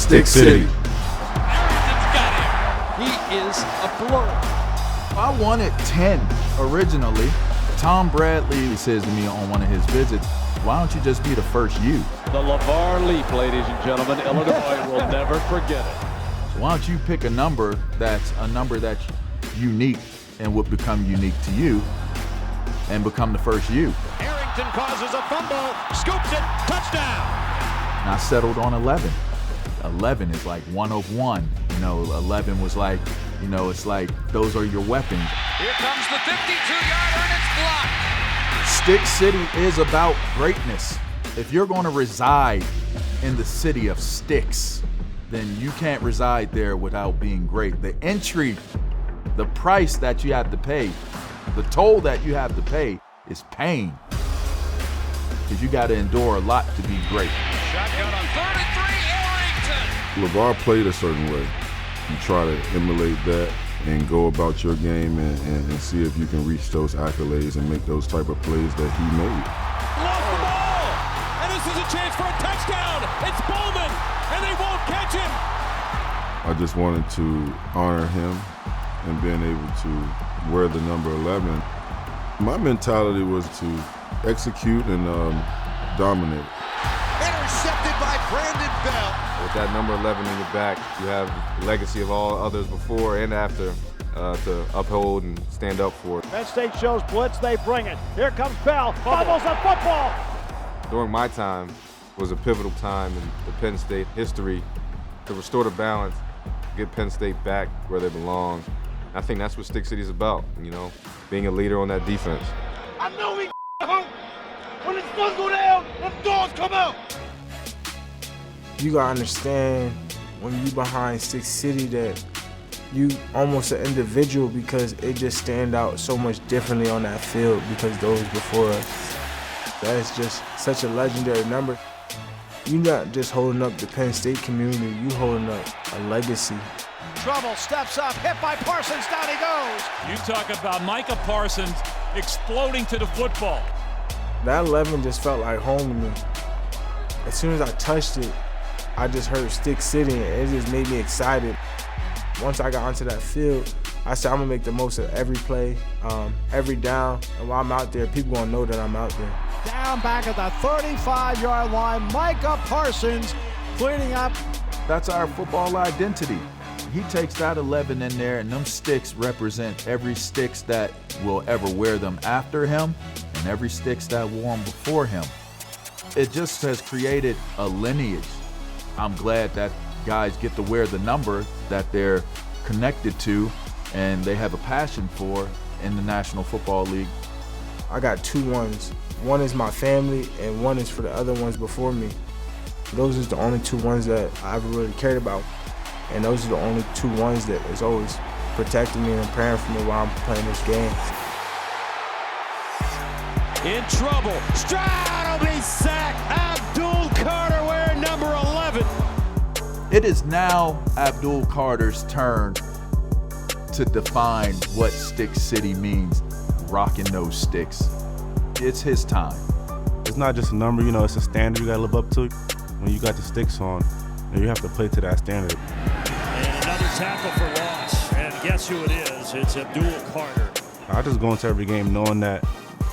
Stick City. Arrington's got him. He is a blur. I wanted 10 originally. Tom Bradley says to me on one of his visits, why don't you just be the first U? The LaVar leap, ladies and gentlemen. Illinois will never forget it. So why don't you pick a number that's unique and would become unique to you and become the first U? Arrington causes a fumble, scoops it, touchdown. And I settled on 11. 11 is like one of one. 11 was like, it's like those are your weapons. Here comes the 52-yarder and it's blocked. Stick City is about greatness. If you're going to reside in the city of sticks, then you can't reside there without being great. The entry, the price that you have to pay, the toll that you have to pay is pain. Because you got to endure a lot to be great. Shotgun on 3rd and 3, Arrington. LaVar played a certain way. You try to emulate that and go about your game and see if you can reach those accolades and make those type of plays that he made. Lost the ball, and this is a chance for a touchdown. It's Bowman, and they won't catch him. I just wanted to honor him and being able to wear the number 11. My mentality was to execute and dominate. Intercepted by Brandon Bell. With that number 11 in your back, you have the legacy of all others before and after to uphold and stand up for. Penn State shows blitz, they bring it. Here comes Bell, fumbles the football. During my time was a pivotal time in the Penn State history to restore the balance, get Penn State back where they belong. I think that's what Stick City is about, being a leader on that defense. I know we home. When the sun go down, the doors come out. You gotta understand when you behind Stick City that you almost an individual because it just stand out so much differently on that field because those before us. That's just such a legendary number. You're not just holding up the Penn State community, you holding up a legacy. Trouble, steps up, hit by Parsons, down he goes. You talk about Micah Parsons exploding to the football. That 11 just felt like home to me. As soon as I touched it, I just heard Stick City and it just made me excited. Once I got onto that field, I said I'm gonna make the most of every play, every down, and while I'm out there, people gonna know that I'm out there. Down back at the 35-yard line, Micah Parsons cleaning up. That's our football identity. He takes that 11 in there, and them sticks represent every sticks that will ever wear them after him and every sticks that wore them before him. It just has created a lineage. I'm glad that guys get to wear the number that they're connected to and they have a passion for in the National Football League. I got 2 ones. One is my family and one is for the other ones before me. Those are the only 2 ones that I ever really cared about. And those are the only 2 ones that is always protecting me and praying for me while I'm playing this game. In trouble. Stroud will be sacked. Abdul Carter wearing number 11. It is now Abdul Carter's turn to define what Stick City means, rocking those sticks. It's his time. It's not just a number, it's a standard you gotta live up to. When you got the sticks on, and you have to play to that standard. And another tackle for loss. And guess who it is? It's Abdul Carter. I just go into every game knowing that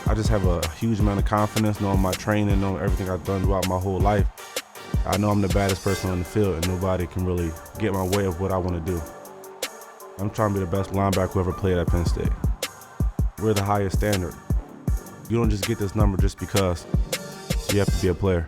I just have a huge amount of confidence, knowing my training, knowing everything I've done throughout my whole life. I know I'm the baddest person on the field and nobody can really get in my way of what I want to do. I'm trying to be the best linebacker who ever played at Penn State. We're the highest standard. You don't just get this number just because you have to be a player.